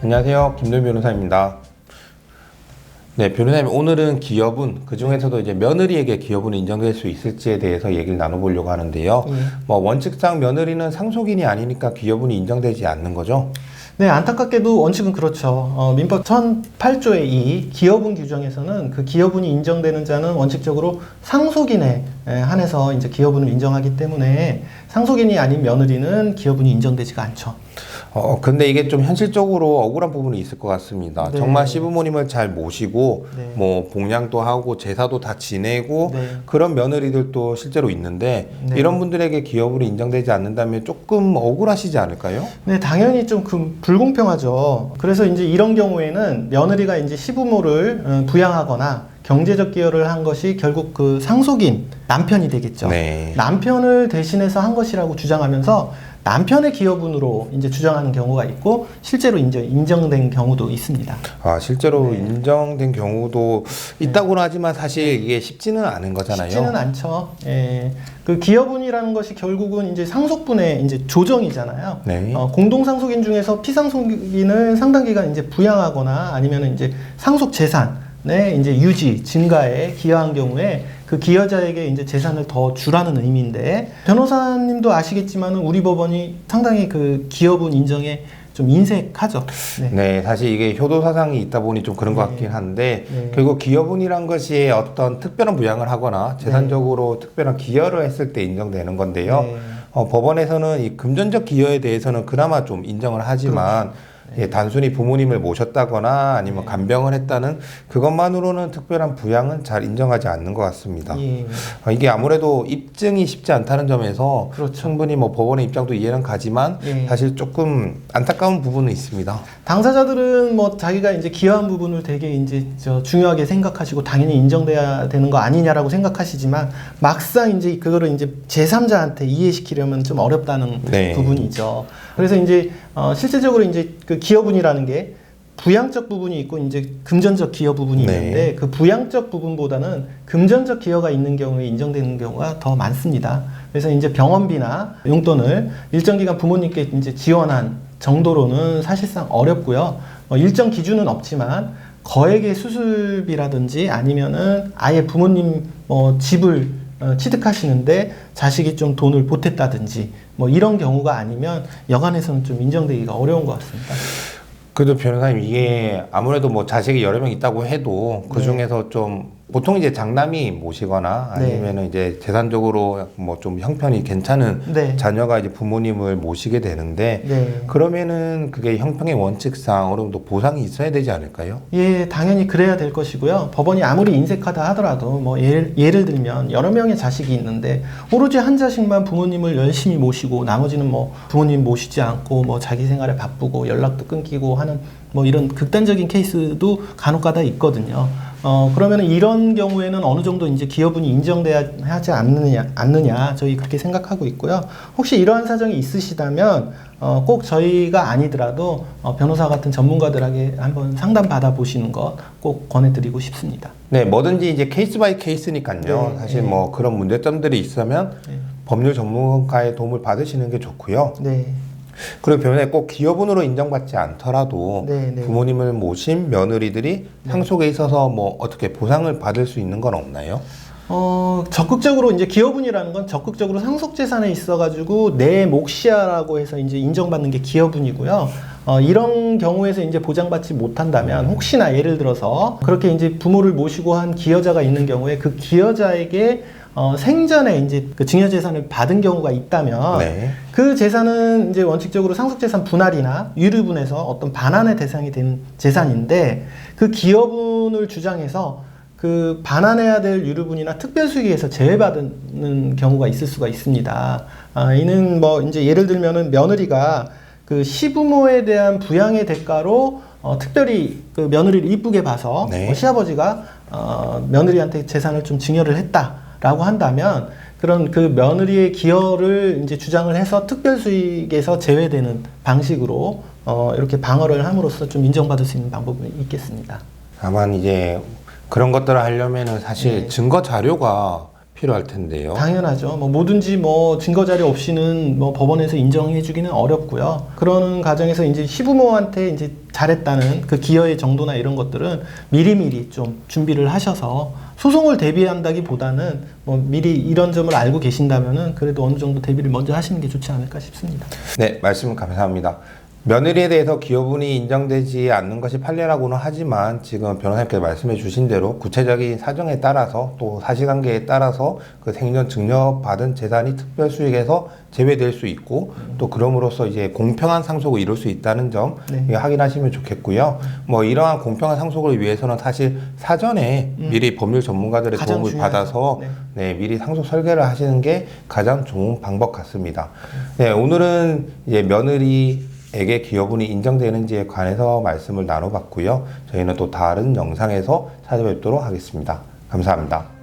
안녕하세요. 김도현 변호사입니다. 네, 변호사님, 오늘은 기여분, 그 중에서도 이제 며느리에게 기여분이 인정될 수 있을지에 대해서 얘기를 나눠보려고 하는데요. 원칙상 며느리는 상속인이 아니니까 기여분이 인정되지 않는 거죠? 네, 안타깝게도 원칙은 그렇죠. 민법 1008조의 2 기여분 규정에서는 그 기여분이 인정되는 자는 원칙적으로 상속인에 한해서 이제 기여분을 인정하기 때문에 상속인이 아닌 며느리는 기여분이 인정되지가 않죠. 근데 이게 좀 현실적으로 억울한 부분이 있을 것 같습니다. 네. 정말 시부모님을 잘 모시고, 네. 뭐, 봉양도 하고, 제사도 다 지내고, 네. 그런 며느리들도 실제로 있는데, 네. 이런 분들에게 기여분이 인정되지 않는다면 조금 억울하시지 않을까요? 네, 당연히 좀 불공평하죠. 그래서 이제 이런 경우에는 며느리가 이제 시부모를 부양하거나 경제적 기여를 한 것이 결국 그 상속인 남편이 되겠죠. 네. 남편을 대신해서 한 것이라고 주장하면서 남편의 기여분으로 이제 주장하는 경우가 있고 실제로 이제 인정된 경우도 있습니다. 실제로 네. 인정된 경우도 있다고는 하지만 사실 이게 쉽지는 않은 거잖아요. 쉽지는 않죠. 예. 그 기여분이라는 것이 결국은 이제 상속분의 이제 조정이잖아요. 네. 공동 상속인 중에서 피상속인을 상당 기간 이제 부양하거나 아니면 이제 상속 재산의 이제 유지, 증가에 기여한 경우에 그 기여자에게 이제 재산을 더 주라는 의미인데, 변호사님도 아시겠지만 우리 법원이 상당히 그 기여분 인정에 좀 인색하죠. 네, 사실 이게 효도 사상이 있다 보니 좀 그런 것 네. 같긴 한데, 네. 결국 기여분이란 것이 어떤 특별한 부양을 하거나 재산적으로 특별한 기여를 했을 때 인정되는 건데요. 네. 법원에서는 이 금전적 기여에 대해서는 그나마 좀 인정을 하지만, 예, 단순히 부모님을 모셨다거나 아니면 간병을 했다는 그것만으로는 특별한 부양은 잘 인정하지 않는 것 같습니다. 예. 이게 아무래도 입증이 쉽지 않다는 점에서 그렇죠. 충분히 뭐 법원의 입장도 이해는 가지만 예. 사실 조금 안타까운 부분은 있습니다. 당사자들은 뭐 자기가 이제 기여한 부분을 되게 이제 중요하게 생각하시고 당연히 인정돼야 되는 거 아니냐라고 생각하시지만 막상 이제 그거를 이제 제3자한테 이해시키려면 좀 어렵다는 네. 부분이죠. 그래서 이제 실제적으로 이제 그 기여분이라는 게 부양적 부분이 있고 이제 금전적 기여 부분이 네. 있는데 그 부양적 부분보다는 금전적 기여가 있는 경우에 인정되는 경우가 더 많습니다. 그래서 이제 병원비나 용돈을 일정 기간 부모님께 이제 지원한 정도로는 사실상 어렵고요. 일정 기준은 없지만 거액의 수술비라든지 아니면은 아예 부모님 집을 취득하시는데 자식이 좀 돈을 보탰다든지 뭐 이런 경우가 아니면 여간에서는 좀 인정되기가 어려운 것 같습니다. 그래도 변호사님, 이게 아무래도 뭐 자식이 여러 명 있다고 해도 그 중에서 좀 보통 이제 장남이 모시거나 아니면은 이제 재산적으로 뭐 좀 형편이 괜찮은 네. 자녀가 이제 부모님을 모시게 되는데, 네. 그러면은 그게 형평의 원칙상 어느 정도 보상이 있어야 되지 않을까요? 예, 당연히 그래야 될 것이고요. 법원이 아무리 인색하다 하더라도 뭐 예를 들면 여러 명의 자식이 있는데 오로지 한 자식만 부모님을 열심히 모시고 나머지는 뭐 부모님 모시지 않고 뭐 자기 생활에 바쁘고 연락도 끊기고 하는 뭐 이런 극단적인 케이스도 간혹가다 있거든요. 그러면 이런 경우에는 어느 정도 이제 기여분이 인정돼야 하지 않느냐, 저희 그렇게 생각하고 있고요. 혹시 이러한 사정이 있으시다면, 꼭 저희가 아니더라도, 변호사 같은 전문가들에게 한번 상담 받아보시는 것 꼭 권해드리고 싶습니다. 네, 뭐든지 이제 케이스 바이 케이스니까요. 네, 사실 네. 뭐 그런 문제점들이 있으면 법률 전문가의 도움을 받으시는 게 좋고요. 네. 그리고 변호사님, 꼭 기여분으로 인정받지 않더라도 네, 네. 부모님을 모신 며느리들이 상속에 있어서 뭐 어떻게 보상을 받을 수 있는 건 없나요? 적극적으로 이제 기여분이라는 건 적극적으로 상속 재산에 있어가지고 내 몫이야라고 해서 이제 인정받는 게 기여분이고요. 이런 경우에서 이제 보장받지 못한다면 혹시나 예를 들어서 그렇게 이제 부모를 모시고 한 기여자가 있는 경우에 그 기여자에게 생전에 이제 그 증여재산을 받은 경우가 있다면 그 재산은 이제 원칙적으로 상속재산 분할이나 유류분에서 어떤 반환의 대상이 된 재산인데 그 기여분을 주장해서 그 반환해야 될 유류분이나 특별수익에서 제외받는 경우가 있을 수가 있습니다. 이는 뭐 이제 예를 들면은 며느리가 그 시부모에 대한 부양의 대가로 특별히 그 며느리를 이쁘게 봐서 시아버지가 며느리한테 재산을 좀 증여를 했다라고 한다면 그런 그 며느리의 기여를 이제 주장을 해서 특별수익에서 제외되는 방식으로 이렇게 방어를 함으로써 좀 인정받을 수 있는 방법이 있겠습니다. 다만 이제 그런 것들을 하려면은 사실 증거 자료가 필요할 텐데요. 당연하죠. 뭐 뭐든지 뭐 증거 자료 없이는 뭐 법원에서 인정해주기는 어렵고요. 그러는 과정에서 이제 시부모한테 이제 잘했다는 그 기여의 정도나 이런 것들은 미리미리 좀 준비를 하셔서 소송을 대비한다기보다는 뭐 미리 이런 점을 알고 계신다면은 그래도 어느 정도 대비를 먼저 하시는 게 좋지 않을까 싶습니다. 네, 말씀 감사합니다. 며느리에 대해서 기여분이 인정되지 않는 것이 판례라고는 하지만 지금 변호사님께서 말씀해 주신 대로 구체적인 사정에 따라서 또 사실관계에 따라서 그 생전 증여받은 재산이 특별수익에서 제외될 수 있고 또 그럼으로써 이제 공평한 상속을 이룰 수 있다는 점 네. 확인하시면 좋겠고요. 뭐 이러한 공평한 상속을 위해서는 사실 사전에 미리 법률 전문가들의 가장 도움을 중요하죠. 받아서 네. 미리 상속 설계를 하시는 게 가장 좋은 방법 같습니다. 네, 오늘은 이제 며느리에게 기여분이 인정되는지에 관해서 말씀을 나눠봤고요. 저희는 또 다른 영상에서 찾아뵙도록 하겠습니다. 감사합니다.